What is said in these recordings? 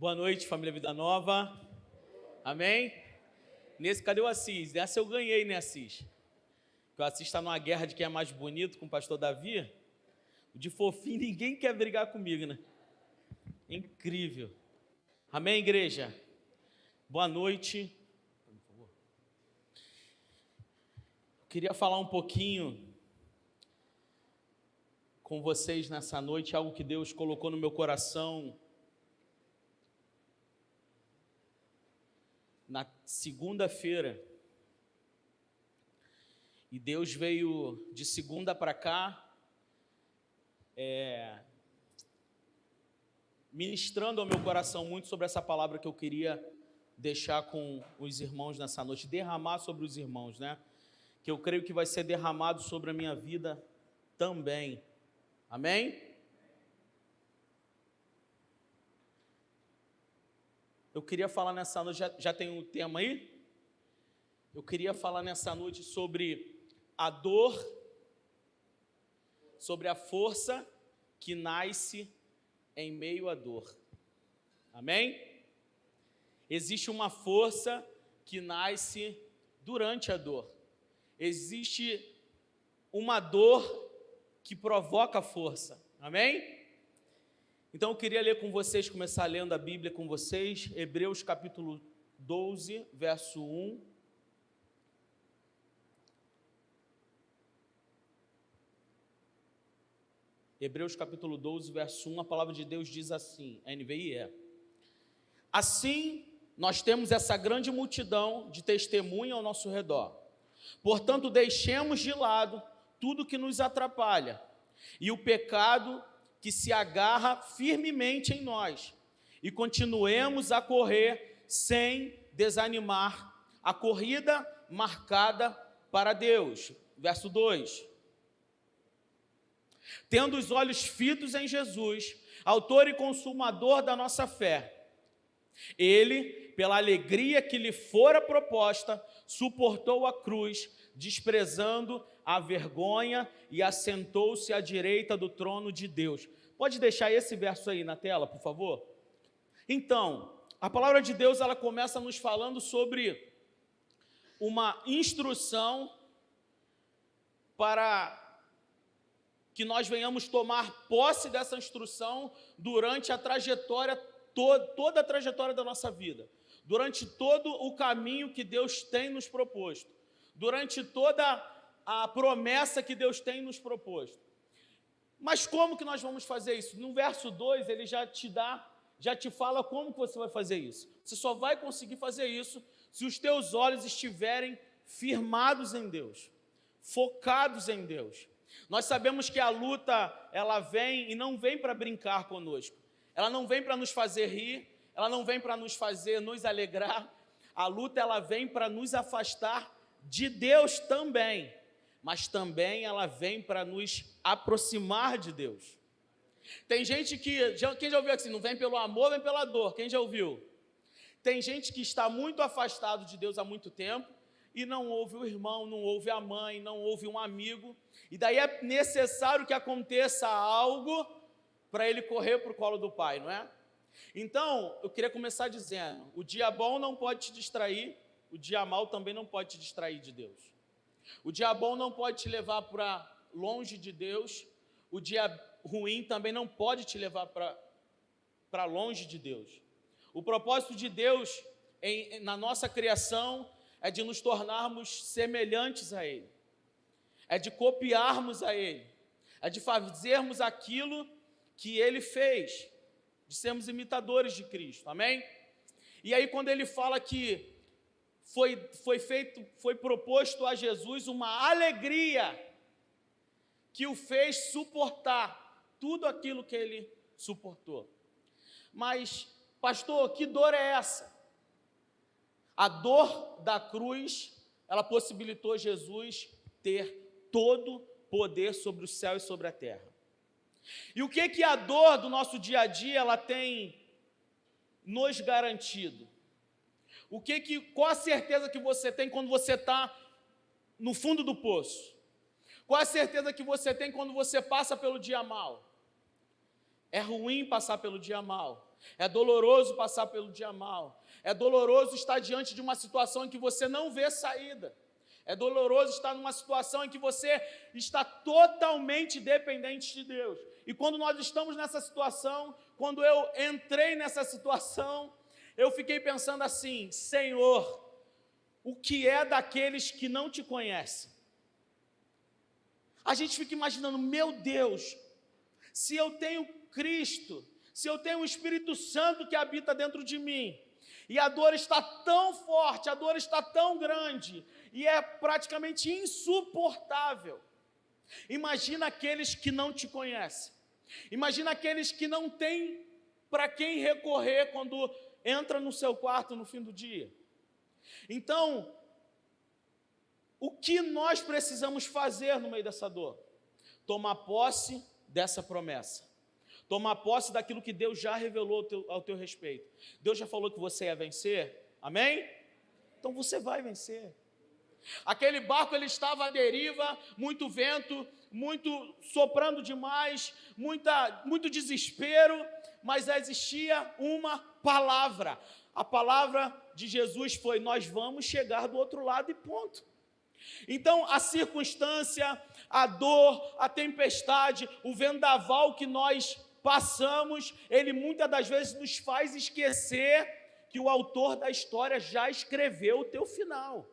Boa noite, família Vida Nova. Amém? Cadê o Assis? Nessa eu ganhei, né, Assis? Porque o Assis está numa guerra de quem é mais bonito com o pastor Davi. De fofinho, ninguém quer brigar comigo, né? Incrível. Amém, igreja? Boa noite. Eu queria falar um pouquinho com vocês nessa noite, algo que Deus colocou no meu coração na segunda-feira. E Deus veio de segunda para cá, ministrando ao meu coração muito sobre essa palavra que eu queria deixar com os irmãos nessa noite, derramar sobre os irmãos, né? Que eu creio que vai ser derramado sobre a minha vida também. Amém? Eu queria falar nessa noite, já tem um tema aí? Eu queria falar nessa noite sobre a dor, sobre a força que nasce em meio à dor. Amém? Existe uma força que nasce durante a dor. Existe uma dor que provoca força. Amém? Então eu queria ler com vocês, começar lendo a Bíblia com vocês, Hebreus capítulo 12, verso 1. Hebreus capítulo 12, verso 1, a palavra de Deus diz assim, a NVI é: assim, nós temos essa grande multidão de testemunha ao nosso redor. Portanto, deixemos de lado tudo que nos atrapalha e o pecado que se agarra firmemente em nós, e continuemos a correr sem desanimar a corrida marcada para Deus. Verso 2. Tendo os olhos fitos em Jesus, autor e consumador da nossa fé. Ele, pela alegria que lhe fora proposta, suportou a cruz, desprezando a vergonha, e assentou-se à direita do trono de Deus. Pode deixar esse verso aí na tela, por favor? Então, a palavra de Deus, ela começa nos falando sobre uma instrução para que nós venhamos tomar posse dessa instrução durante a trajetória, toda a trajetória da nossa vida, durante todo o caminho que Deus tem nos proposto, durante toda a promessa que Deus tem nos proposto. Mas como que nós vamos fazer isso? No verso 2, ele já te fala como que você vai fazer isso. Você só vai conseguir fazer isso se os teus olhos estiverem firmados em Deus, focados em Deus. Nós sabemos que a luta, ela vem e não vem para brincar conosco. Ela não vem para nos fazer rir, ela não vem para nos alegrar. A luta, ela vem para nos afastar de Deus também, mas também ela vem para nos aproximar de Deus. Tem gente quem já ouviu assim, não vem pelo amor, vem pela dor. Quem já ouviu? Tem gente que está muito afastado de Deus há muito tempo, e não ouve o irmão, não ouve a mãe, não ouve um amigo, e daí é necessário que aconteça algo para ele correr para o colo do Pai, não é? Então, eu queria começar dizendo, o dia bom não pode te distrair, o dia mal também não pode te distrair de Deus. O dia bom não pode te levar para longe de Deus, o dia ruim também não pode te levar para longe de Deus. O propósito de Deus na nossa criação é de nos tornarmos semelhantes a Ele, é de copiarmos a Ele, é de fazermos aquilo que Ele fez, de sermos imitadores de Cristo, amém? E aí quando Ele fala que foi proposto a Jesus uma alegria que o fez suportar tudo aquilo que Ele suportou. Mas, pastor, que dor é essa? A dor da cruz, ela possibilitou Jesus ter todo poder sobre o céu e sobre a terra. E o que a dor do nosso dia a dia ela tem nos garantido? Qual a certeza que você tem quando você está no fundo do poço? Qual a certeza que você tem quando você passa pelo dia mal? É ruim passar pelo dia mal. É doloroso passar pelo dia mal. É doloroso estar diante de uma situação em que você não vê saída. É doloroso estar numa situação em que você está totalmente dependente de Deus. E quando nós estamos nessa situação, quando eu entrei nessa situação, eu fiquei pensando assim: Senhor, o que é daqueles que não te conhecem? A gente fica imaginando, meu Deus, se eu tenho Cristo, se eu tenho o Espírito Santo que habita dentro de mim, e a dor está tão forte, a dor está tão grande, e é praticamente insuportável. Imagina aqueles que não te conhecem. Imagina aqueles que não têm para quem recorrer quando entra no seu quarto no fim do dia. Então, o que nós precisamos fazer no meio dessa dor? Tomar posse dessa promessa. Tomar posse daquilo que Deus já revelou ao teu respeito. Deus já falou que você ia vencer, amém? Então você vai vencer. Aquele barco, ele estava à deriva, muito vento, muito soprando demais, muito desespero, mas existia uma palavra. A palavra de Jesus foi: nós vamos chegar do outro lado e ponto. Então, a circunstância, a dor, a tempestade, o vendaval que nós passamos, ele muitas das vezes nos faz esquecer que o autor da história já escreveu o teu final.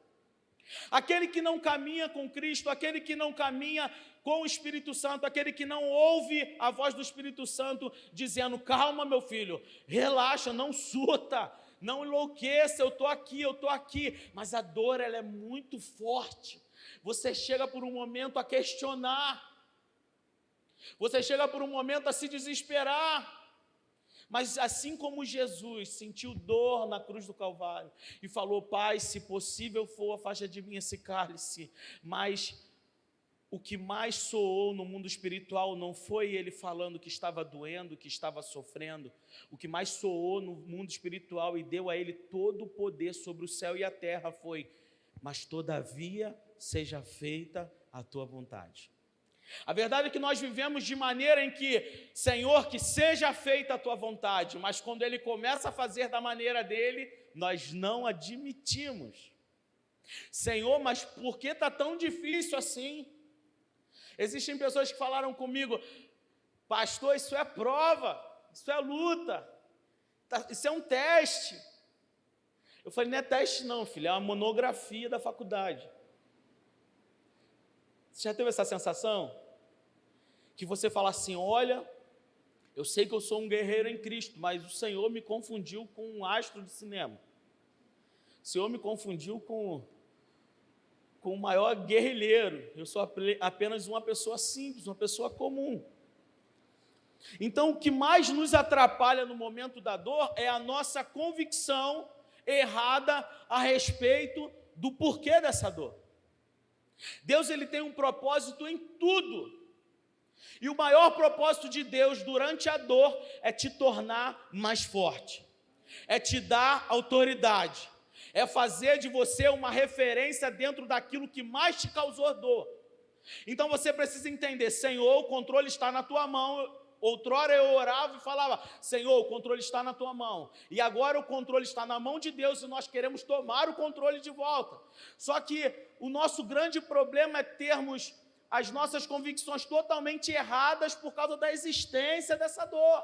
Aquele que não caminha com Cristo, aquele que não caminha com o Espírito Santo, aquele que não ouve a voz do Espírito Santo dizendo: calma, meu filho, relaxa, não surta, não enlouqueça, eu estou aqui. Mas a dor, ela é muito forte. Você chega por um momento a questionar, você chega por um momento a se desesperar. Mas assim como Jesus sentiu dor na cruz do Calvário e falou: Pai, se possível for, afasta de mim esse cálice, mas o que mais soou no mundo espiritual não foi ele falando que estava doendo, que estava sofrendo. O que mais soou no mundo espiritual e deu a ele todo o poder sobre o céu e a terra foi: mas todavia seja feita a tua vontade. A verdade é que nós vivemos de maneira em que: Senhor, que seja feita a tua vontade, mas quando ele começa a fazer da maneira dele, nós não admitimos. Senhor, mas por que está tão difícil assim? Existem pessoas que falaram comigo: pastor, isso é prova, isso é luta, isso é um teste. Eu falei: não é teste não, filho, é uma monografia da faculdade. Você já teve essa sensação? Que você fala assim: olha, eu sei que eu sou um guerreiro em Cristo, mas o Senhor me confundiu com um astro de cinema. O Senhor me confundiu com o maior guerrilheiro. Eu sou apenas uma pessoa simples, uma pessoa comum. Então, o que mais nos atrapalha no momento da dor é a nossa convicção errada a respeito do porquê dessa dor. Deus, ele tem um propósito em tudo. E o maior propósito de Deus durante a dor é te tornar mais forte, é te dar autoridade, é fazer de você uma referência dentro daquilo que mais te causou dor. Então você precisa entender: Senhor, o controle está na tua mão. Outrora eu orava e falava: Senhor, o controle está na tua mão. E agora o controle está na mão de Deus e nós queremos tomar o controle de volta. Só que o nosso grande problema é termos as nossas convicções totalmente erradas por causa da existência dessa dor.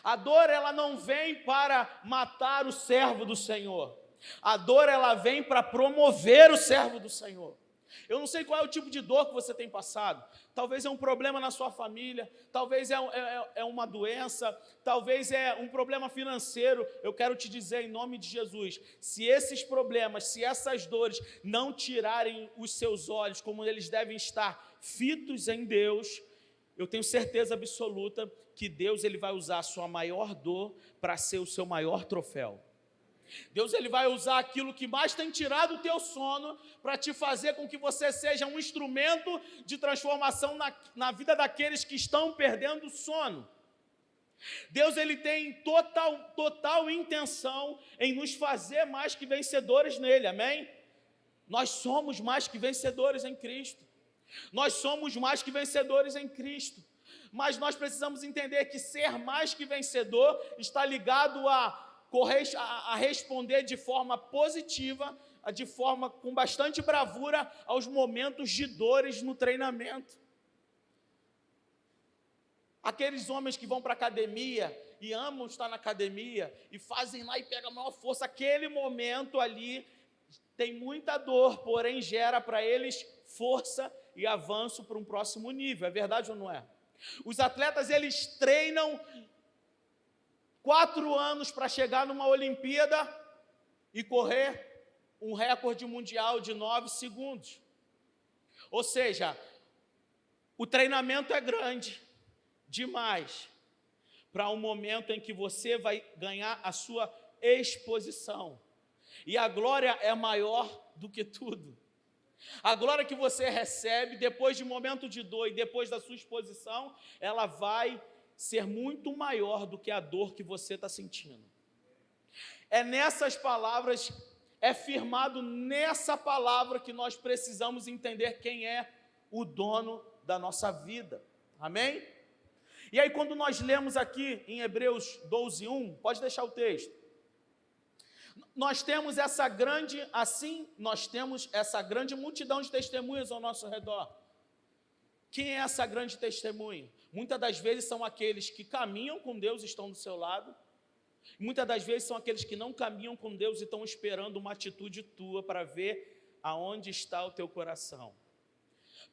A dor, ela não vem para matar o servo do Senhor. A dor, ela vem para promover o servo do Senhor. Eu não sei qual é o tipo de dor que você tem passado. Talvez é um problema na sua família, talvez é uma doença, talvez é um problema financeiro. Eu quero te dizer, em nome de Jesus, se esses problemas, se essas dores não tirarem os seus olhos, como eles devem estar fitos em Deus, eu tenho certeza absoluta que Deus, ele vai usar a sua maior dor para ser o seu maior troféu. Deus, ele vai usar aquilo que mais tem tirado o teu sono para te fazer com que você seja um instrumento de transformação na vida daqueles que estão perdendo o sono. Deus, ele tem total intenção em nos fazer mais que vencedores nele, amém? Nós somos mais que vencedores em Cristo. Nós somos mais que vencedores em Cristo. Mas nós precisamos entender que ser mais que vencedor está ligado a responder de forma positiva, de forma com bastante bravura aos momentos de dores no treinamento. Aqueles homens que vão para a academia e amam estar na academia e fazem lá e pegam a maior força, aquele momento ali tem muita dor, porém gera para eles força e avanço para um próximo nível. É verdade ou não é? Os atletas, eles treinam 4 anos para chegar numa Olimpíada e correr um recorde mundial de 9 segundos. Ou seja, o treinamento é grande demais para um momento em que você vai ganhar a sua exposição. E a glória é maior do que tudo. A glória que você recebe depois de um momento de dor e depois da sua exposição, ela vai ser muito maior do que a dor que você está sentindo. É nessas palavras, é firmado nessa palavra que nós precisamos entender quem é o dono da nossa vida. Amém? E aí quando nós lemos aqui em Hebreus 12:1, pode deixar o texto. Nós temos essa grande multidão de testemunhas ao nosso redor. Quem é essa grande testemunha? Muitas das vezes são aqueles que caminham com Deus e estão do seu lado. Muitas das vezes são aqueles que não caminham com Deus e estão esperando uma atitude tua para ver aonde está o teu coração.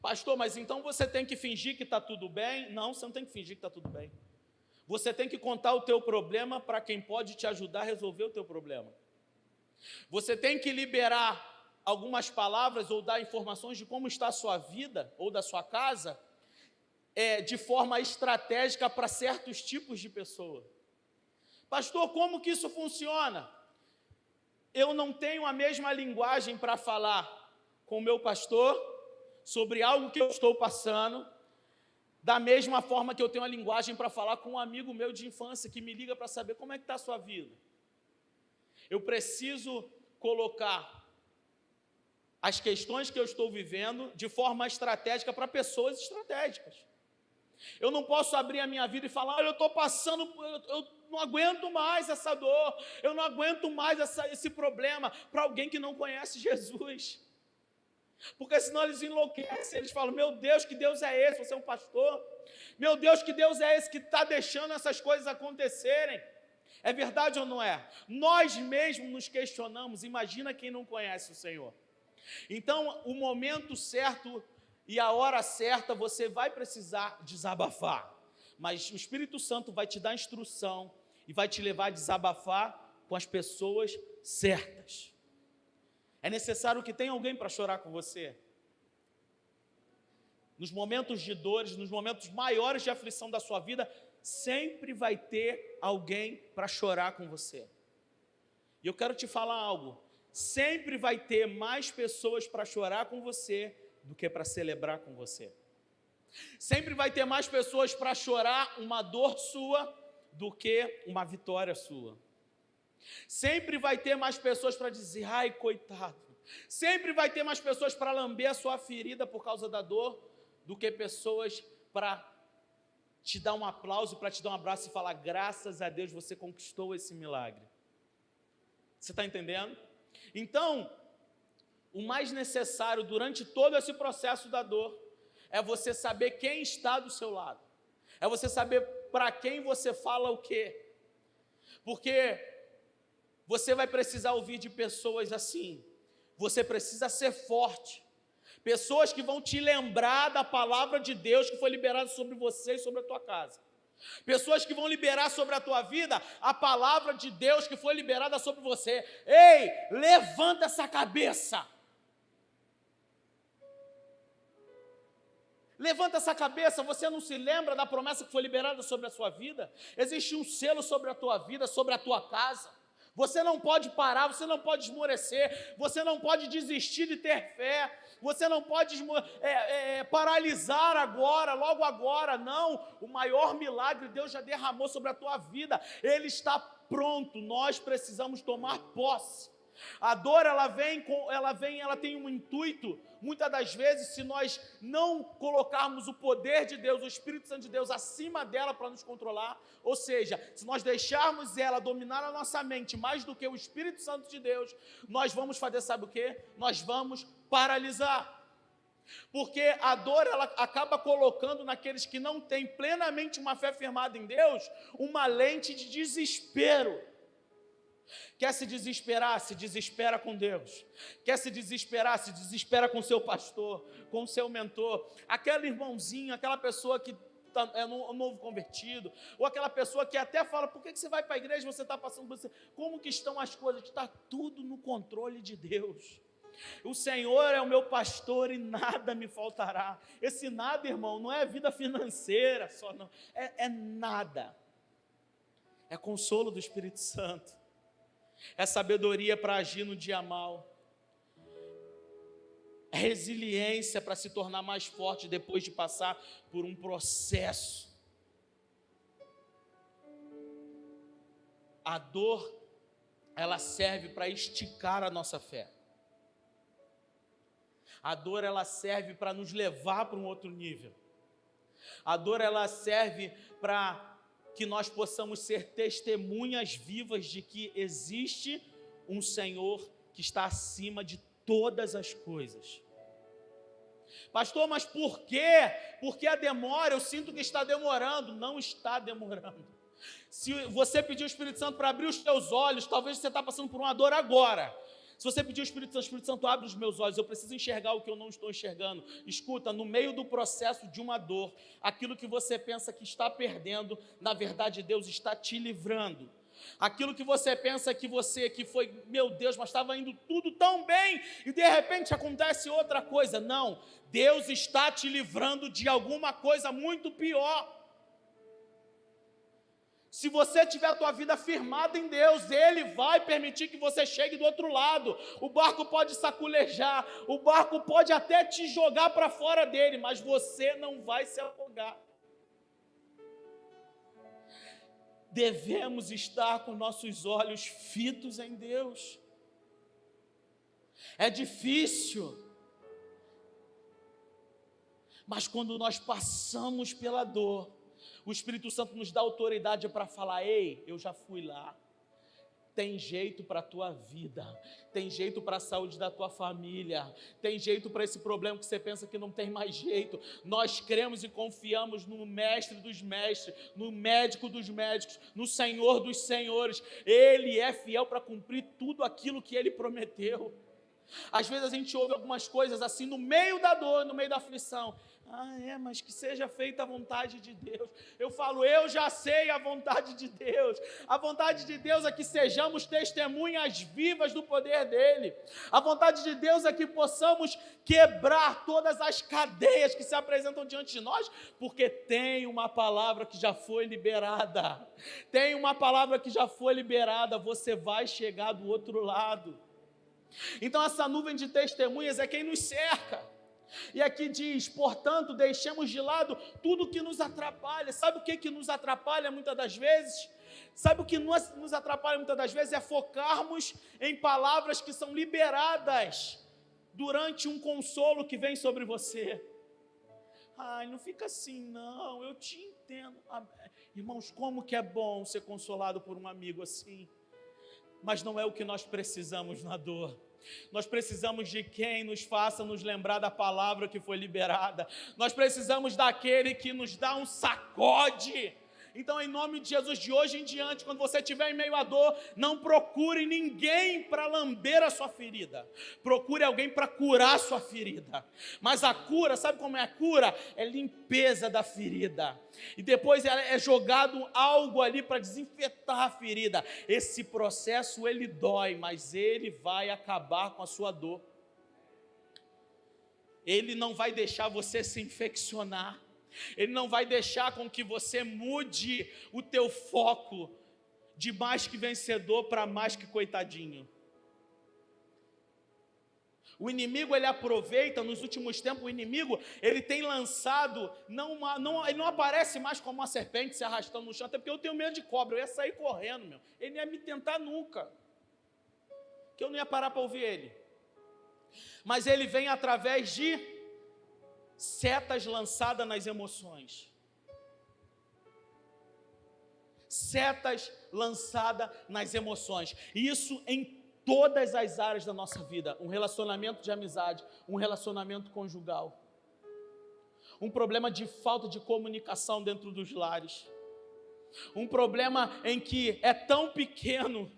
Pastor, mas então você tem que fingir que está tudo bem? Não, você não tem que fingir que está tudo bem. Você tem que contar o teu problema para quem pode te ajudar a resolver o teu problema. Você tem que liberar algumas palavras ou dar informações de como está a sua vida ou da sua casa de forma estratégica para certos tipos de pessoa. Pastor, como que isso funciona? Eu não tenho a mesma linguagem para falar com o meu pastor sobre algo que eu estou passando, da mesma forma que eu tenho a linguagem para falar com um amigo meu de infância que me liga para saber como é que está a sua vida. Eu preciso colocar as questões que eu estou vivendo de forma estratégica para pessoas estratégicas. Eu não posso abrir a minha vida e falar, olha, eu estou passando, eu não aguento mais essa dor, eu não aguento mais esse problema, para alguém que não conhece Jesus. Porque senão eles enlouquecem, eles falam, meu Deus, que Deus é esse? Você é um pastor? Meu Deus, que Deus é esse que está deixando essas coisas acontecerem? É verdade ou não é? Nós mesmos nos questionamos, imagina quem não conhece o Senhor. Então, o momento certo e a hora certa, você vai precisar desabafar. Mas o Espírito Santo vai te dar instrução e vai te levar a desabafar com as pessoas certas. É necessário que tenha alguém para chorar com você. Nos momentos de dores, nos momentos maiores de aflição da sua vida, sempre vai ter alguém para chorar com você. E eu quero te falar algo. Sempre vai ter mais pessoas para chorar com você do que para celebrar com você. Sempre vai ter mais pessoas para chorar uma dor sua do que uma vitória sua. Sempre vai ter mais pessoas para dizer, ai, coitado. Sempre vai ter mais pessoas para lamber a sua ferida por causa da dor do que pessoas para te dar um aplauso, para te dar um abraço e falar, graças a Deus você conquistou esse milagre. Você está entendendo? Então, o mais necessário durante todo esse processo da dor é você saber quem está do seu lado. É você saber para quem você fala o quê. Porque você vai precisar ouvir de pessoas assim. Você precisa ser forte. Pessoas que vão te lembrar da palavra de Deus que foi liberada sobre você e sobre a tua casa. Pessoas que vão liberar sobre a tua vida a palavra de Deus que foi liberada sobre você. Ei, levanta essa cabeça. Levanta essa cabeça, você não se lembra da promessa que foi liberada sobre a sua vida? Existe um selo sobre a tua vida, sobre a tua casa. Você não pode parar, você não pode esmorecer, você não pode desistir de ter fé, você não pode paralisar agora, logo agora, não. O maior milagre Deus já derramou sobre a tua vida, Ele está pronto, nós precisamos tomar posse. A dor, ela tem um intuito, muitas das vezes, se nós não colocarmos o poder de Deus, o Espírito Santo de Deus acima dela para nos controlar, ou seja, se nós deixarmos ela dominar a nossa mente mais do que o Espírito Santo de Deus, nós vamos fazer, sabe o quê? Nós vamos paralisar. Porque a dor, ela acaba colocando naqueles que não têm plenamente uma fé firmada em Deus, uma lente de desespero. Quer se desesperar? Se desespera com Deus. Quer se desesperar? Se desespera com seu pastor, com seu mentor. Aquele irmãozinho, aquela pessoa que é um novo convertido, ou aquela pessoa que até fala, por que você vai para a igreja, você está passando por isso? Como que estão as coisas? Está tudo no controle de Deus. O Senhor é o meu pastor e nada me faltará. Esse nada, irmão, não é vida financeira só, não. É nada. É consolo do Espírito Santo. É sabedoria para agir no dia mal. É resiliência para se tornar mais forte depois de passar por um processo. A dor, ela serve para esticar a nossa fé. A dor, ela serve para nos levar para um outro nível. A dor, ela serve para que nós possamos ser testemunhas vivas de que existe um Senhor que está acima de todas as coisas. Pastor, mas por quê? Porque a demora, eu sinto que está demorando. Não está demorando. Se você pedir o Espírito Santo para abrir os teus olhos, talvez você está passando por uma dor agora. Se você pedir o Espírito Santo, abre os meus olhos, eu preciso enxergar o que eu não estou enxergando. Escuta, no meio do processo de uma dor, aquilo que você pensa que está perdendo, na verdade Deus está te livrando. Aquilo que você pensa que foi, meu Deus, mas estava indo tudo tão bem, e de repente acontece outra coisa. Não, Deus está te livrando de alguma coisa muito pior. Se você tiver a tua vida firmada em Deus, Ele vai permitir que você chegue do outro lado. O barco pode saculejar, o barco pode até te jogar para fora dele, mas você não vai se afogar. Devemos estar com nossos olhos fitos em Deus. É difícil, mas quando nós passamos pela dor, o Espírito Santo nos dá autoridade para falar, ei, eu já fui lá. Tem jeito para a tua vida, tem jeito para a saúde da tua família, tem jeito para esse problema que você pensa que não tem mais jeito. Nós cremos e confiamos no Mestre dos Mestres, no Médico dos Médicos, no Senhor dos Senhores. Ele é fiel para cumprir tudo aquilo que Ele prometeu. Às vezes a gente ouve algumas coisas assim no meio da dor, no meio da aflição. Mas que seja feita a vontade de Deus. Eu falo, eu já sei a vontade de Deus. A vontade de Deus é que sejamos testemunhas vivas do poder dEle. A vontade de Deus é que possamos quebrar todas as cadeias que se apresentam diante de nós, porque tem uma palavra que já foi liberada. Tem uma palavra que já foi liberada, você vai chegar do outro lado. Então essa nuvem de testemunhas é quem nos cerca. E aqui diz, portanto, deixemos de lado tudo que nos atrapalha. Sabe o que nos atrapalha muitas das vezes? Sabe o que nos atrapalha muitas das vezes? É focarmos em palavras que são liberadas durante um consolo que vem sobre você. Não fica assim, não, eu te entendo. Irmãos, como que é bom ser consolado por um amigo assim? Mas não é o que nós precisamos na dor. Nós precisamos de quem nos faça nos lembrar da palavra que foi liberada. Nós precisamos daquele que nos dá um sacode. Então, em nome de Jesus, de hoje em diante, quando você estiver em meio à dor, não procure ninguém para lamber a sua ferida. Procure alguém para curar a sua ferida. Mas a cura, sabe como é a cura? É limpeza da ferida. E depois é jogado algo ali para desinfetar a ferida. Esse processo, ele dói, mas ele vai acabar com a sua dor. Ele não vai deixar você se infeccionar. Ele não vai deixar com que você mude o teu foco de mais que vencedor para mais que coitadinho. O inimigo, ele aproveita, nos últimos tempos, o inimigo, ele tem lançado, ele não aparece mais como uma serpente se arrastando no chão, até porque eu tenho medo de cobra, eu ia sair correndo, ele não ia me tentar nunca. que eu não ia parar para ouvir ele. Mas ele vem através de setas lançadas nas emoções. Setas lançadas nas emoções. Isso em todas as áreas da nossa vida. Um relacionamento de amizade, um relacionamento conjugal. Um problema de falta de comunicação dentro dos lares. Um problema em que é tão pequeno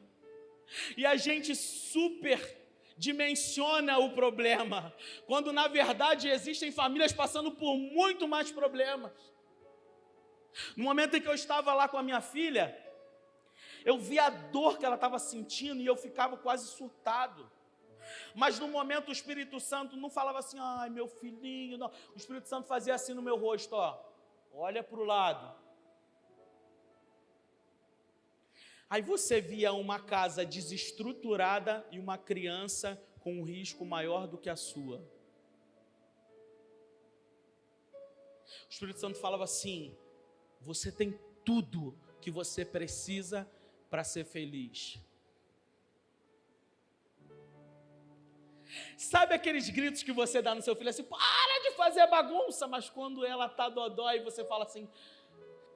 e a gente superdimensiona o problema, quando na verdade existem famílias passando por muito mais problemas. No momento em que eu estava lá com a minha filha, eu vi a dor que ela estava sentindo e eu ficava quase surtado. Mas no momento o Espírito Santo não falava assim, ai meu filhinho, não. O Espírito Santo fazia assim no meu rosto, ó, olha para o lado. Aí você via uma casa desestruturada e uma criança com um risco maior do que a sua. O Espírito Santo falava assim, você tem tudo que você precisa para ser feliz. Sabe aqueles gritos que você dá no seu filho assim, para de fazer bagunça, mas quando ela está dodói, você fala assim,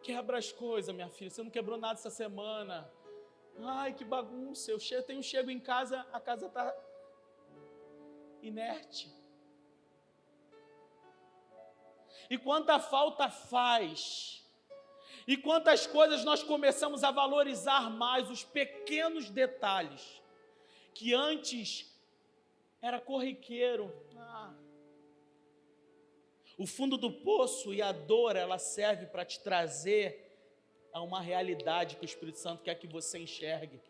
quebra as coisas, minha filha, você não quebrou nada essa semana. Ai, que bagunça, eu chego em casa, a casa está inerte. E quanta falta faz. E quantas coisas nós começamos a valorizar mais, os pequenos detalhes, que antes era corriqueiro. O fundo do poço e a dor, ela serve para te trazer a uma realidade que o Espírito Santo quer que você enxergue.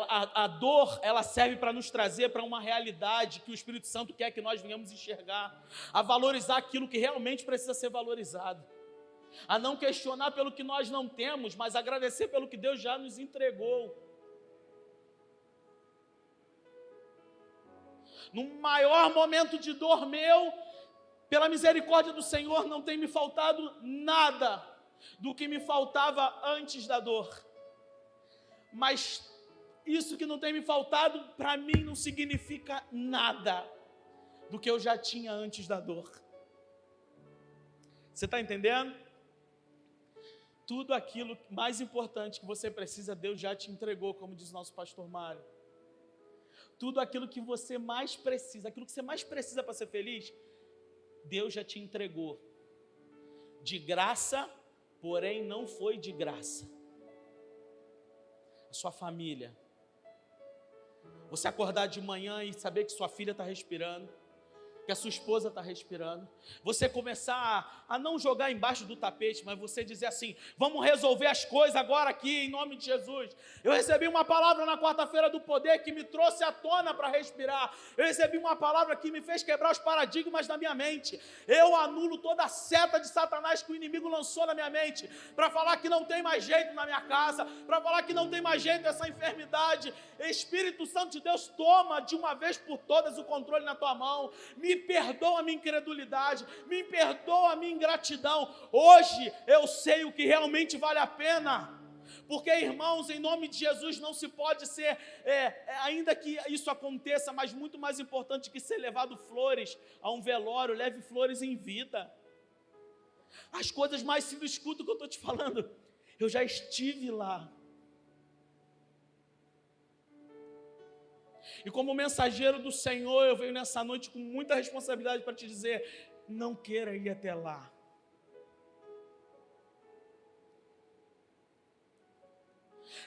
A dor, ela serve para nos trazer para uma realidade que o Espírito Santo quer que nós venhamos enxergar, a valorizar aquilo que realmente precisa ser valorizado, a não questionar pelo que nós não temos, mas agradecer pelo que Deus já nos entregou. No maior momento de dor meu, pela misericórdia do Senhor, não tem me faltado nada do que me faltava antes da dor. Mas isso que não tem me faltado, para mim não significa nada do que eu já tinha antes da dor. Você está entendendo? Tudo aquilo mais importante que você precisa, Deus já te entregou, como diz o nosso pastor Mário. Tudo aquilo que você mais precisa, aquilo que você mais precisa para ser feliz, Deus já te entregou. De graça, porém não foi de graça. A sua família. Você acordar de manhã e saber que sua filha está respirando, que a sua esposa está respirando. Você começar a não jogar embaixo do tapete, mas você dizer assim, vamos resolver as coisas agora aqui, em nome de Jesus. Eu recebi uma palavra na quarta-feira do poder que me trouxe à tona para respirar. Eu recebi uma palavra que me fez quebrar os paradigmas da minha mente. Eu anulo toda a seta de Satanás que o inimigo lançou na minha mente, para falar que não tem mais jeito na minha casa, para falar que não tem mais jeito essa enfermidade. Espírito Santo de Deus, toma de uma vez por todas o controle na tua mão. Me perdoa a minha incredulidade, me perdoa a minha ingratidão. Hoje eu sei o que realmente vale a pena. Porque, irmãos, em nome de Jesus não se pode ser, ainda que isso aconteça, mas muito mais importante que ser levado flores a um velório, leve flores em vida. As coisas mais simples, escuta o que eu estou te falando, eu já estive lá. E como mensageiro do Senhor, eu venho nessa noite com muita responsabilidade para te dizer, não queira ir até lá.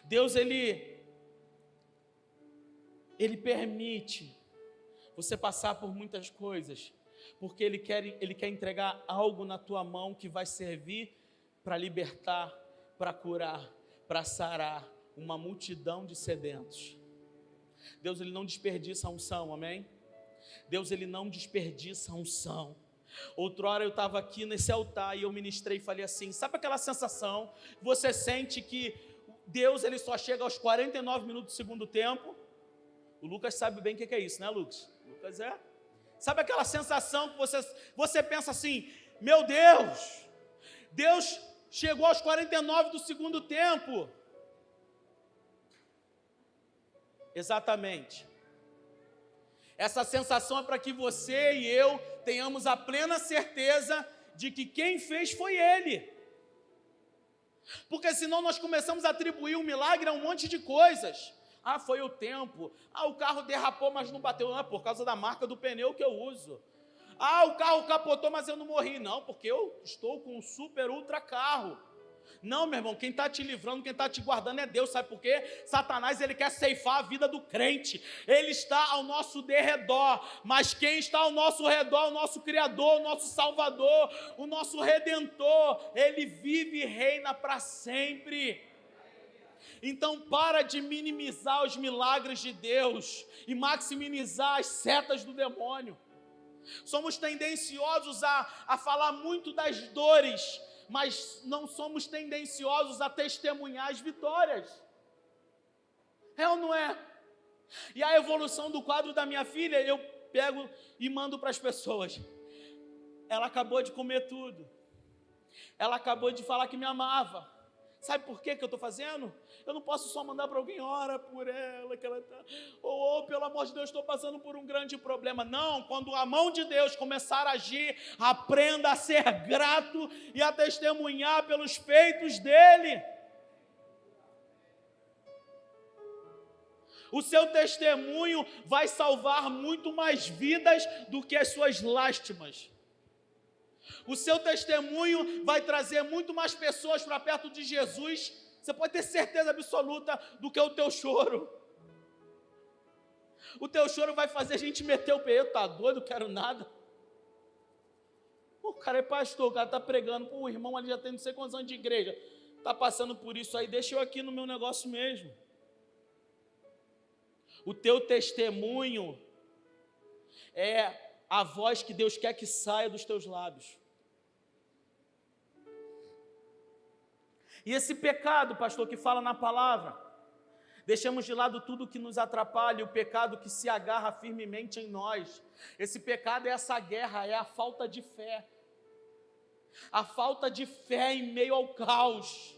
Deus, Ele permite você passar por muitas coisas, porque Ele quer entregar algo na tua mão que vai servir para libertar, para curar, para sarar uma multidão de sedentos. Deus, Ele não desperdiça a unção, amém? Deus, Ele não desperdiça a unção. Outrora eu estava aqui nesse altar e eu ministrei e falei assim, sabe aquela sensação que você sente que Deus, Ele só chega aos 49 minutos do segundo tempo? O Lucas sabe bem o que é isso, né, Lucas? Lucas é. Sabe aquela sensação que você pensa assim, meu Deus, Deus chegou aos 49 do segundo tempo. Exatamente. Essa sensação é para que você e eu tenhamos a plena certeza de que quem fez foi Ele. Porque senão nós começamos a atribuir o milagre a um monte de coisas. Ah, foi o tempo. Ah, o carro derrapou, mas não bateu. Ah, por causa da marca do pneu que eu uso. Ah, o carro capotou, mas eu não morri. Não, porque eu estou com um super ultra carro. Não, meu irmão, quem está te livrando, quem está te guardando é Deus. Sabe por quê? Satanás, ele quer ceifar a vida do crente. Ele está ao nosso derredor. Mas quem está ao nosso redor, o nosso Criador, o nosso Salvador, o nosso Redentor, ele vive e reina para sempre. Então para de minimizar os milagres de Deus e maximizar as setas do demônio. Somos tendenciosos a falar muito das dores, mas não somos tendenciosos a testemunhar as vitórias. É ou não é? E a evolução do quadro da minha filha, eu pego e mando para as pessoas. Ela acabou de comer tudo. Ela acabou de falar que me amava. Sabe por que eu estou fazendo? Eu não posso só mandar para alguém, ora por ela, que ela está... Ou, pelo amor de Deus, estou passando por um grande problema. Não, quando a mão de Deus começar a agir, aprenda a ser grato e a testemunhar pelos feitos dEle. O seu testemunho vai salvar muito mais vidas do que as suas lástimas. O seu testemunho vai trazer muito mais pessoas para perto de Jesus, você pode ter certeza absoluta, do que o teu choro. O teu choro vai fazer a gente meter o pé, tá doido, não quero nada. O cara é pastor, o cara está pregando, o irmão ali já tem não sei quantos anos de igreja, está passando por isso aí, deixa eu aqui no meu negócio mesmo. O teu testemunho é a voz que Deus quer que saia dos teus lábios. E esse pecado, pastor, que fala na palavra, deixamos de lado tudo que nos atrapalha, o pecado que se agarra firmemente em nós. Esse pecado é essa guerra, é a falta de fé. A falta de fé em meio ao caos.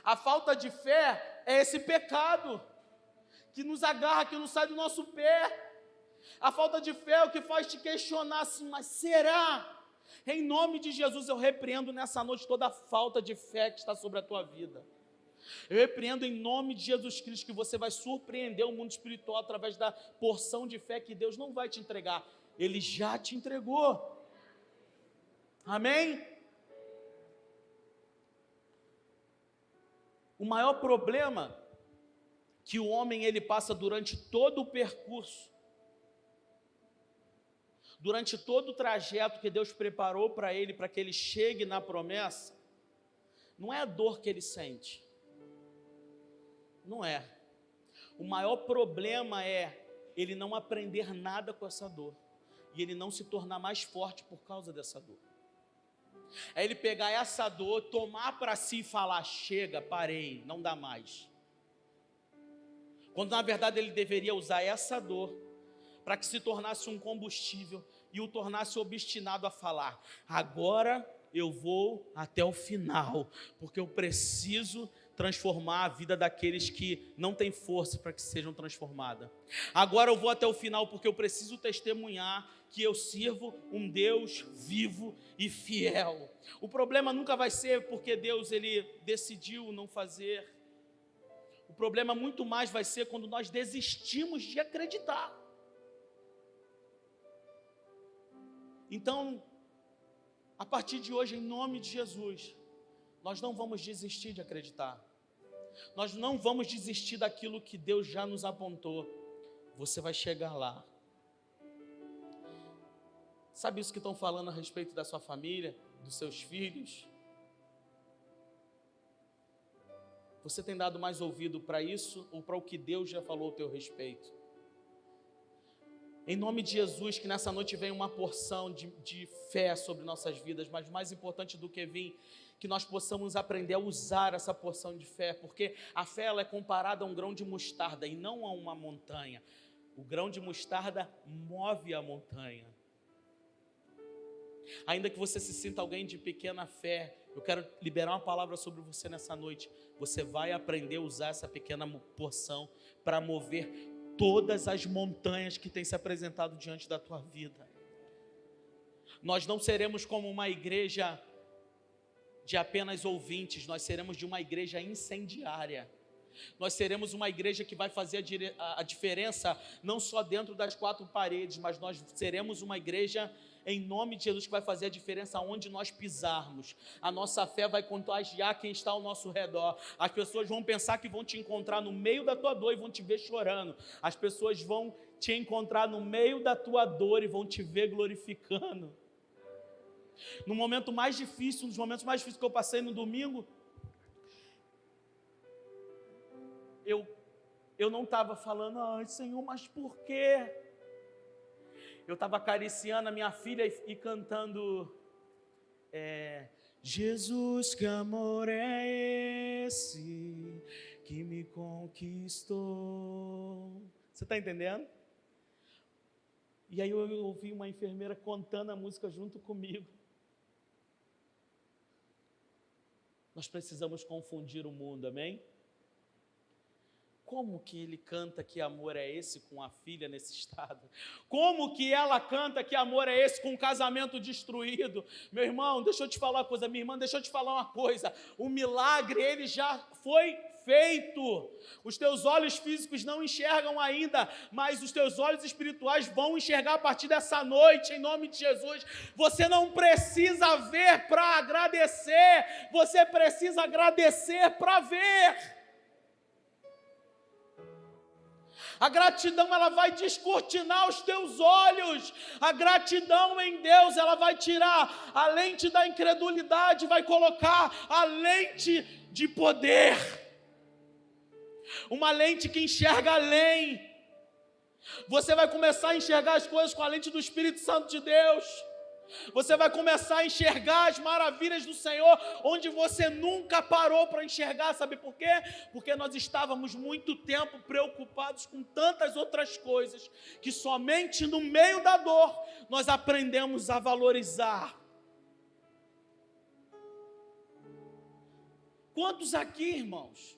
A falta de fé é esse pecado que nos agarra, que não sai do nosso pé. A falta de fé é o que faz te questionar assim, mas será? Em nome de Jesus, eu repreendo nessa noite toda a falta de fé que está sobre a tua vida. Eu repreendo em nome de Jesus Cristo que você vai surpreender o mundo espiritual através da porção de fé que Deus não vai te entregar. Ele já te entregou. Amém? O maior problema que o homem ele passa durante todo o percurso, durante todo o trajeto que Deus preparou para ele, para que ele chegue na promessa, não é a dor que ele sente. Não é. O maior problema é ele não aprender nada com essa dor. E ele não se tornar mais forte por causa dessa dor. É ele pegar essa dor, tomar para si e falar, chega, parei, não dá mais. Quando na verdade ele deveria usar essa dor para que se tornasse um combustível e o tornasse obstinado a falar, agora eu vou até o final, porque eu preciso transformar a vida daqueles que não têm força para que sejam transformadas. Agora eu vou até o final, porque eu preciso testemunhar que eu sirvo um Deus vivo e fiel. O problema nunca vai ser porque Deus ele decidiu não fazer. O problema muito mais vai ser quando nós desistimos de acreditar. Então, a partir de hoje, em nome de Jesus, nós não vamos desistir de acreditar. Nós não vamos desistir daquilo que Deus já nos apontou. Você vai chegar lá. Sabe isso que estão falando a respeito da sua família, dos seus filhos? Você tem dado mais ouvido para isso ou para o que Deus já falou a teu respeito? Em nome de Jesus, que nessa noite venha uma porção de fé sobre nossas vidas, mas mais importante do que vir, que nós possamos aprender a usar essa porção de fé, porque a fé ela é comparada a um grão de mostarda e não a uma montanha. O grão de mostarda move a montanha. Ainda que você se sinta alguém de pequena fé, eu quero liberar uma palavra sobre você nessa noite. Você vai aprender a usar essa pequena porção para mover todas as montanhas que têm se apresentado diante da tua vida. Nós não seremos como uma igreja de apenas ouvintes, nós seremos de uma igreja incendiária. Nós seremos uma igreja que vai fazer a diferença não só dentro das quatro paredes, mas nós seremos uma igreja em nome de Jesus que vai fazer a diferença onde nós pisarmos. A nossa fé vai contagiar quem está ao nosso redor. As pessoas vão pensar que vão te encontrar no meio da tua dor e vão te ver chorando. As pessoas vão te encontrar no meio da tua dor e vão te ver glorificando. No momento mais difícil, um dos momentos mais difíceis que eu passei no domingo, eu não estava falando, ai Senhor, mas por quê? Eu estava acariciando a minha filha e cantando, Jesus, que amor é esse que me conquistou? Você está entendendo? E aí eu ouvi uma enfermeira contando a música junto comigo. Nós precisamos confundir o mundo, amém? Como que ele canta que amor é esse com a filha nesse estado? Como que ela canta que amor é esse com um casamento destruído? Meu irmão, deixa eu te falar uma coisa, minha irmã, deixa eu te falar uma coisa. O milagre, ele já foi feito. Os teus olhos físicos não enxergam ainda, mas os teus olhos espirituais vão enxergar a partir dessa noite, em nome de Jesus. Você não precisa ver para agradecer, você precisa agradecer para ver. A gratidão, ela vai descortinar os teus olhos. A gratidão em Deus, ela vai tirar a lente da incredulidade, vai colocar a lente de poder. Uma lente que enxerga além. Você vai começar a enxergar as coisas com a lente do Espírito Santo de Deus. Você vai começar a enxergar as maravilhas do Senhor, onde você nunca parou para enxergar. Sabe por quê? Porque nós estávamos muito tempo preocupados com tantas outras coisas, que somente no meio da dor, nós aprendemos a valorizar. Quantos aqui, irmãos,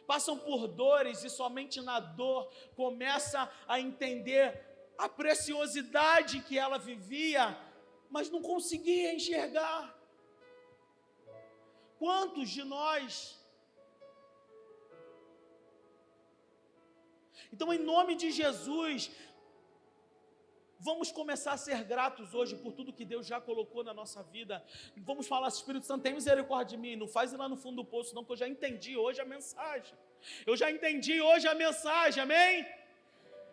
passam por dores e somente na dor começa a entender a preciosidade que ela vivia, mas não conseguia enxergar? Quantos de nós? Então, em nome de Jesus, vamos começar a ser gratos hoje por tudo que Deus já colocou na nossa vida. Vamos falar, Espírito Santo, tem misericórdia de mim, não faz ir lá no fundo do poço não, porque eu já entendi hoje a mensagem. Eu já entendi hoje a mensagem, amém?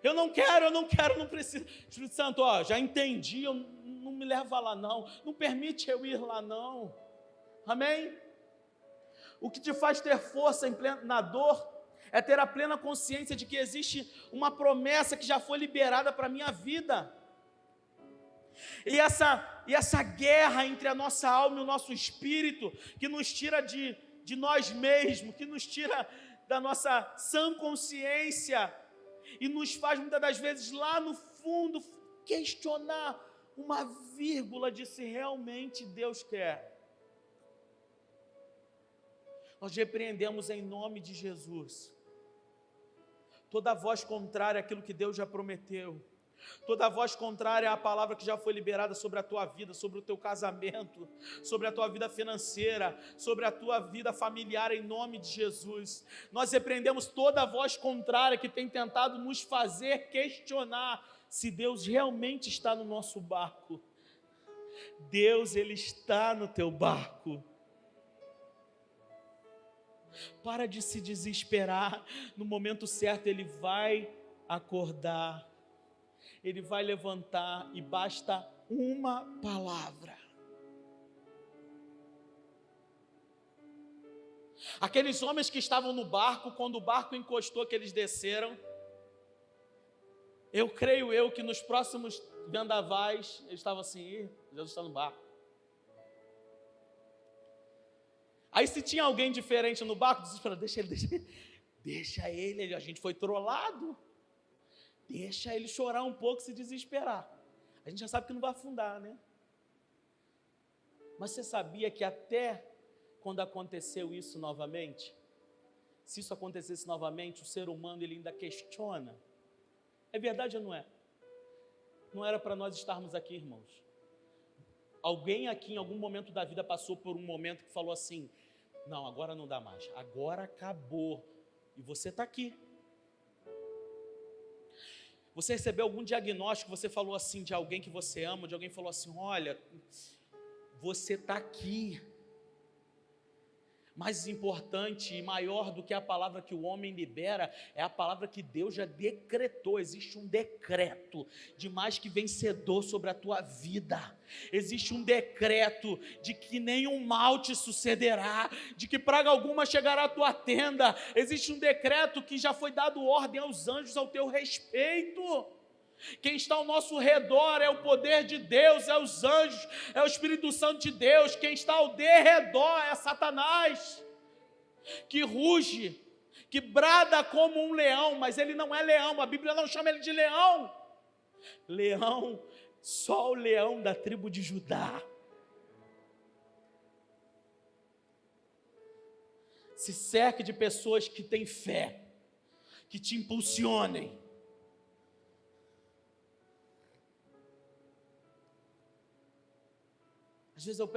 Eu não quero, não preciso. Espírito Santo, já entendi, não me leva lá não permite eu ir lá não, amém? O que te faz ter força na dor é ter a plena consciência de que existe uma promessa que já foi liberada para a minha vida. E essa guerra entre a nossa alma e o nosso espírito, que nos tira de nós mesmos, que nos tira da nossa sã consciência, e nos faz muitas das vezes lá no fundo questionar uma vírgula de se realmente Deus quer. Nós repreendemos em nome de Jesus toda voz contrária àquilo que Deus já prometeu, toda voz contrária à palavra que já foi liberada sobre a tua vida, sobre o teu casamento, sobre a tua vida financeira, sobre a tua vida familiar, em nome de Jesus. Nós repreendemos toda voz contrária que tem tentado nos fazer questionar se Deus realmente está no nosso barco. Deus, Ele está no teu barco. Para de se desesperar, no momento certo Ele vai acordar, Ele vai levantar e basta uma palavra. Aqueles homens que estavam no barco, quando o barco encostou, que eles desceram, eu creio que nos próximos vendavais, eles estavam assim, Jesus está no barco. Aí se tinha alguém diferente no barco, desesperado, deixa ele, a gente foi trollado, deixa ele chorar um pouco, se desesperar. A gente já sabe que não vai afundar, né? Mas você sabia que até quando aconteceu isso novamente, se isso acontecesse novamente, o ser humano ele ainda questiona É verdade ou não é? Não era para nós estarmos aqui, irmãos. Alguém aqui em algum momento da vida passou por um momento que falou assim, não, agora não dá mais, agora acabou. E você está aqui. Você recebeu algum diagnóstico, você falou assim de alguém que você ama, de alguém que falou assim, olha, você está aqui. Mais importante e maior do que a palavra que o homem libera, é a palavra que Deus já decretou. Existe um decreto de mais que vencedor sobre a tua vida. Existe um decreto de que nenhum mal te sucederá, de que praga alguma chegará à tua tenda. Existe um decreto que já foi dado ordem aos anjos ao teu respeito. Quem está ao nosso redor é o poder de Deus, é os anjos, é o Espírito Santo de Deus. Quem está ao derredor é Satanás, que ruge, que brada como um leão, mas ele não é leão, a Bíblia não chama ele de leão. Leão, só o leão da tribo de Judá. Se cerque de pessoas que têm fé, que te impulsionem. Às vezes eu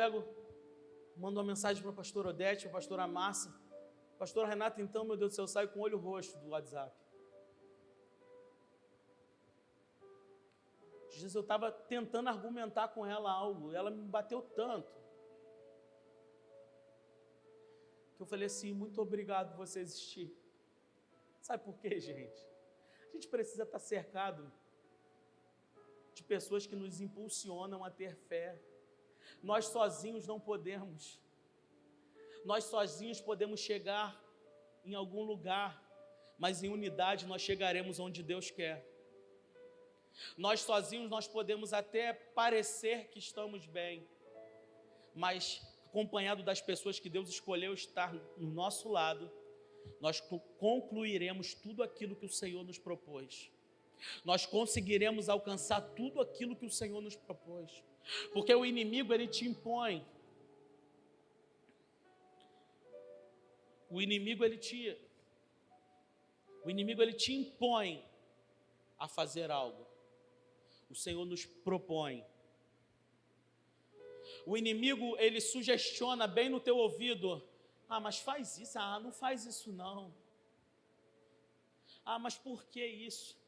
mando uma mensagem para a pastora Odete, para a pastora Márcia. Pastora Renata, então, meu Deus do céu, eu saio com o olho roxo do WhatsApp. Às vezes eu estava tentando argumentar com ela algo, ela me bateu tanto, que eu falei assim, muito obrigado por você existir. Sabe por quê, gente? A gente precisa estar cercado de pessoas que nos impulsionam a ter fé. Nós sozinhos não podemos. Nós sozinhos podemos chegar em algum lugar, mas em unidade nós chegaremos onde Deus quer. Nós sozinhos nós podemos até parecer que estamos bem, mas acompanhado das pessoas que Deus escolheu estar no nosso lado, nós concluiremos tudo aquilo que o Senhor nos propôs. Nós conseguiremos alcançar tudo aquilo que o Senhor nos propôs. Porque o inimigo, ele te impõe. O inimigo, ele te impõe a fazer algo. O Senhor nos propõe. O inimigo, ele sugestiona bem no teu ouvido. Ah, mas faz isso. Ah, não faz isso não. Ah, mas por que isso?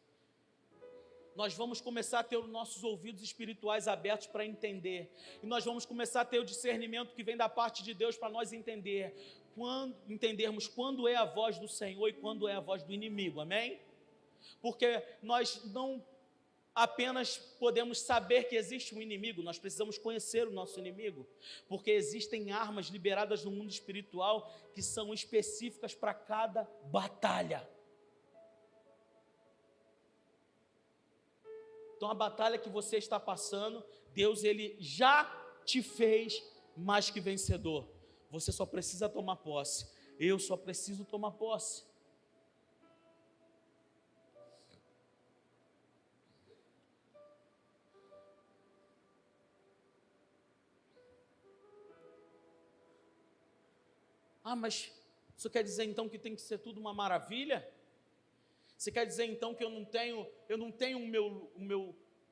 Nós vamos começar a ter os nossos ouvidos espirituais abertos para entender. E nós vamos começar a ter o discernimento que vem da parte de Deus para nós entendermos quando é a voz do Senhor e quando é a voz do inimigo, amém? Porque nós não apenas podemos saber que existe um inimigo, nós precisamos conhecer o nosso inimigo, porque existem armas liberadas no mundo espiritual que são específicas para cada batalha. Então a batalha que você está passando, Deus ele já te fez mais que vencedor. Você só precisa tomar posse. Eu só preciso tomar posse. Ah, mas isso quer dizer então que tem que ser tudo uma maravilha? Você quer dizer então que eu não tenho o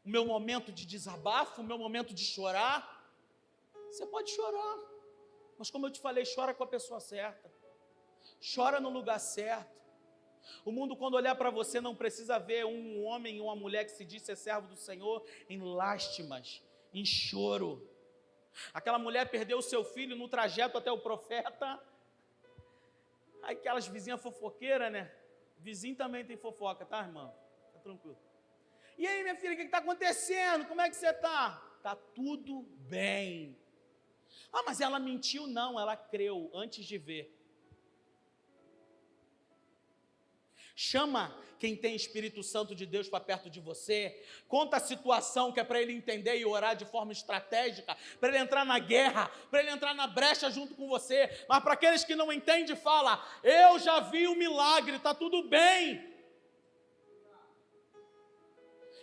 meu momento de desabafo, o meu momento de chorar? Você pode chorar, mas como eu te falei, chora com a pessoa certa, chora no lugar certo. O mundo, quando olhar para você, não precisa ver um homem e uma mulher que se diz ser servo do Senhor em lástimas, em choro. Aquela mulher perdeu o seu filho no trajeto até o profeta. Aquelas vizinhas fofoqueiras, né? Vizinho também tem fofoca, tá, irmão? Tá tranquilo. E aí, minha filha, o que está acontecendo? Como é que você está? Está tudo bem. Ah, mas ela mentiu? Não, ela creu antes de ver. Chama quem tem Espírito Santo de Deus para perto de você. Conta a situação que é para ele entender e orar de forma estratégica, para ele entrar na guerra, para ele entrar na brecha junto com você. Mas para aqueles que não entendem, fala: eu já vi o milagre, está tudo bem.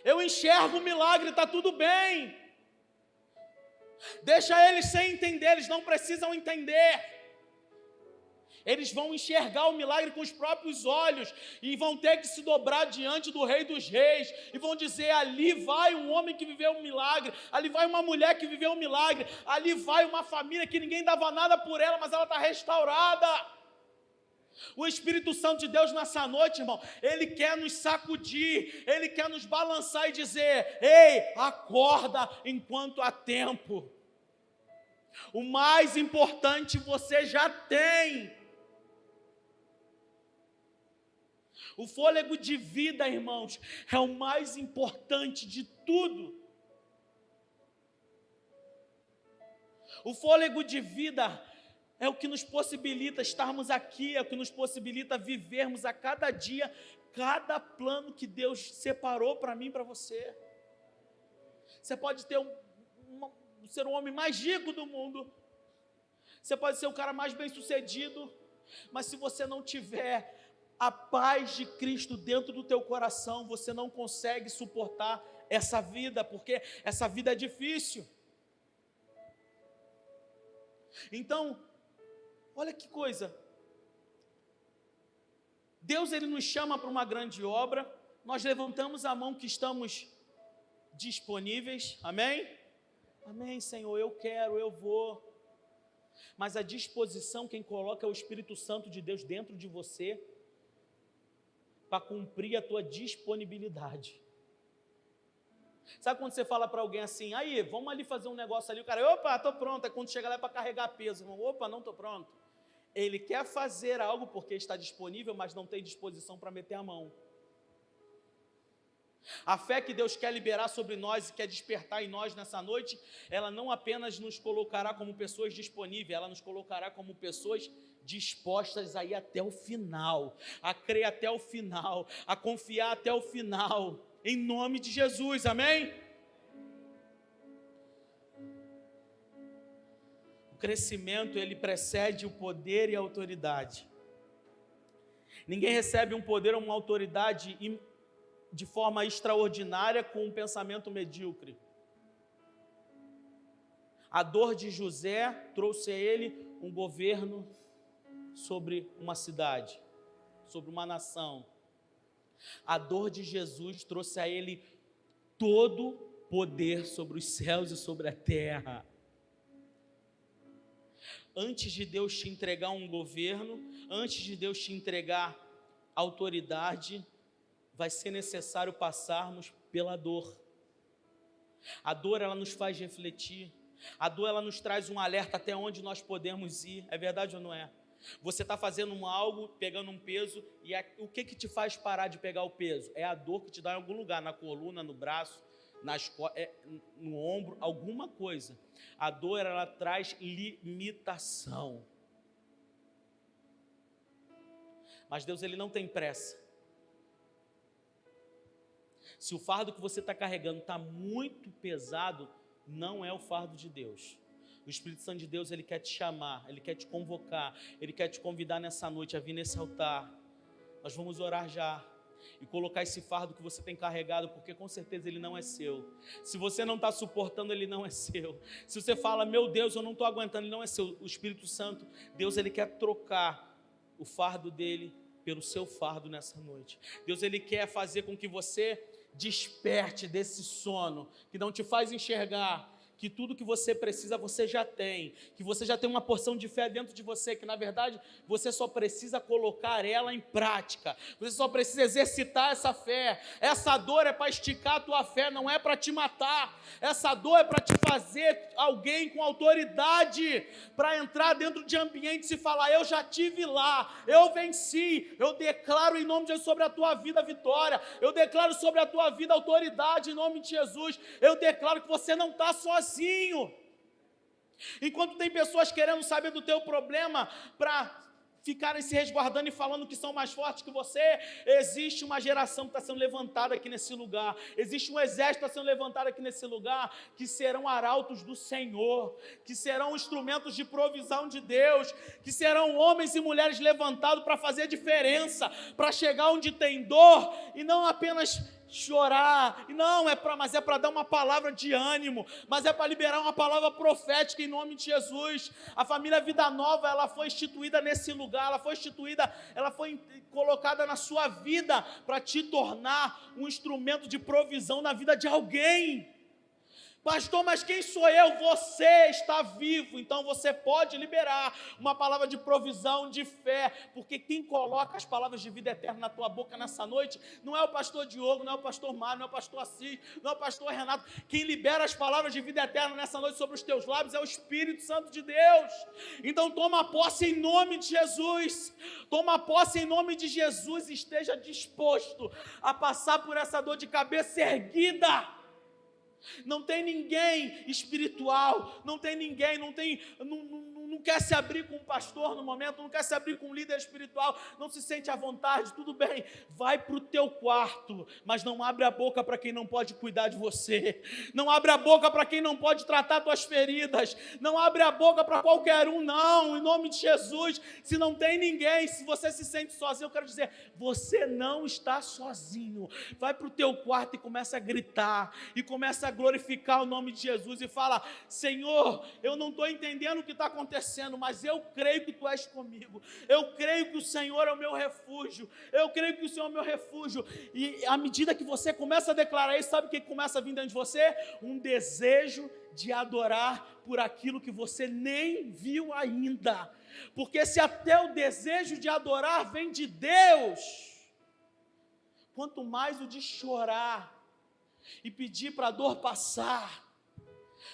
Eu enxergo o milagre, está tudo bem. Deixa eles sem entender, eles não precisam entender. Eles vão enxergar o milagre com os próprios olhos e vão ter que se dobrar diante do Rei dos Reis e vão dizer: ali vai um homem que viveu um milagre, ali vai uma mulher que viveu um milagre, ali vai uma família que ninguém dava nada por ela, mas ela está restaurada. O Espírito Santo de Deus nessa noite, irmão, Ele quer nos sacudir, Ele quer nos balançar e dizer: ei, acorda enquanto há tempo. O mais importante você já tem. O fôlego de vida, irmãos, é o mais importante de tudo. O fôlego de vida é o que nos possibilita estarmos aqui, é o que nos possibilita vivermos a cada dia, cada plano que Deus separou para mim e para você. Você pode ter ser o homem mais rico do mundo, você pode ser o cara mais bem-sucedido, mas se você não tiver a paz de Cristo dentro do teu coração, você não consegue suportar essa vida, porque essa vida é difícil. Então, olha que coisa, Deus ele nos chama para uma grande obra, nós levantamos a mão que estamos disponíveis, amém? Amém, Senhor, eu quero, eu vou. Mas a disposição, quem coloca é o Espírito Santo de Deus dentro de você, para cumprir a tua disponibilidade. Sabe quando você fala para alguém assim: aí, vamos ali fazer um negócio ali, o cara: opa, estou pronto. É quando chega lá para carregar peso, irmão: opa, não estou pronto. Ele quer fazer algo porque está disponível, mas não tem disposição para meter a mão. A fé que Deus quer liberar sobre nós e quer despertar em nós nessa noite, ela não apenas nos colocará como pessoas disponíveis, ela nos colocará como pessoas dispostas a ir até o final, a crer até o final, a confiar até o final, em nome de Jesus, amém? O crescimento, ele precede o poder e a autoridade. Ninguém recebe um poder ou uma autoridade de forma extraordinária com um pensamento medíocre. A dor de José trouxe a ele um governo sobre uma cidade, sobre uma nação. A dor de Jesus trouxe a ele todo poder sobre os céus e sobre a terra. Antes de Deus te entregar um governo, antes de Deus te entregar autoridade, vai ser necessário passarmos pela dor. A dor, ela nos faz refletir. A dor, ela nos traz um alerta até onde nós podemos ir. É verdade ou não é? Você está fazendo algo, pegando um peso, e o que te faz parar de pegar o peso? É a dor que te dá em algum lugar, na coluna, no braço, no ombro, alguma coisa. A dor, ela traz limitação. Mas Deus, ele não tem pressa. Se o fardo que você está carregando está muito pesado, não é o fardo de Deus. O Espírito Santo de Deus, ele quer te chamar, ele quer te convocar, ele quer te convidar nessa noite a vir nesse altar. Nós vamos orar já e colocar esse fardo que você tem carregado, porque com certeza ele não é seu. Se você não está suportando, ele não é seu. Se você fala: meu Deus, eu não estou aguentando, ele não é seu. O Espírito Santo, Deus, ele quer trocar o fardo dele pelo seu fardo nessa noite. Deus, ele quer fazer com que você desperte desse sono que não te faz enxergar que tudo que você precisa você já tem, que você já tem uma porção de fé dentro de você, que na verdade você só precisa colocar ela em prática, você só precisa exercitar essa fé. Essa dor é para esticar a tua fé, não é para te matar. Essa dor é para te fazer alguém com autoridade, para entrar dentro de ambientes e falar: eu já tive lá, eu venci. Eu declaro em nome de Jesus sobre a tua vida vitória, eu declaro sobre a tua vida autoridade em nome de Jesus. Eu declaro que você não está sozinho. Enquanto tem pessoas querendo saber do teu problema para ficarem se resguardando e falando que são mais fortes que você, existe uma geração que está sendo levantada aqui nesse lugar, existe um exército que está sendo levantado aqui nesse lugar, que serão arautos do Senhor, que serão instrumentos de provisão de Deus, que serão homens e mulheres levantados para fazer diferença, para chegar onde tem dor e não apenas chorar. Não, mas é para dar uma palavra de ânimo, mas é para liberar uma palavra profética em nome de Jesus. A família Vida Nova, ela foi instituída nesse lugar, ela foi colocada na sua vida para te tornar um instrumento de provisão na vida de alguém. Pastor, mas quem sou eu? Você está vivo, então você pode liberar uma palavra de provisão, de fé, porque quem coloca as palavras de vida eterna na tua boca nessa noite, não é o pastor Diogo, não é o pastor Mário, não é o pastor Assis, não é o pastor Renato. Quem libera as palavras de vida eterna nessa noite sobre os teus lábios é o Espírito Santo de Deus. Então toma posse em nome de Jesus, toma posse em nome de Jesus e esteja disposto a passar por essa dor de cabeça erguida. Não tem ninguém espiritual, não quer se abrir com um pastor no momento, não quer se abrir com um líder espiritual, não se sente à vontade, tudo bem, vai para o teu quarto, mas não abre a boca para quem não pode cuidar de você, não abre a boca para quem não pode tratar tuas feridas, não abre a boca para qualquer um, não, em nome de Jesus. Se não tem ninguém, se você se sente sozinho, eu quero dizer, você não está sozinho. Vai para o teu quarto e começa a gritar, e começa a glorificar o nome de Jesus, e fala: Senhor, eu não estou entendendo o que está acontecendo, mas eu creio que Tu és comigo, eu creio que o Senhor é o meu refúgio, eu creio que o Senhor é o meu refúgio. E à medida que você começa a declarar isso, sabe o que começa a vir dentro de você? Um desejo de adorar por aquilo que você nem viu ainda, porque se até o desejo de adorar vem de Deus, quanto mais o de chorar e pedir para a dor passar.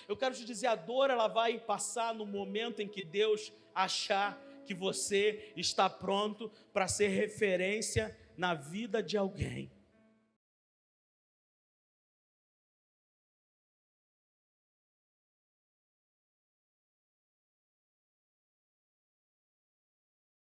Eu quero te dizer, a dor ela vai passar no momento em que Deus achar que você está pronto para ser referência na vida de alguém.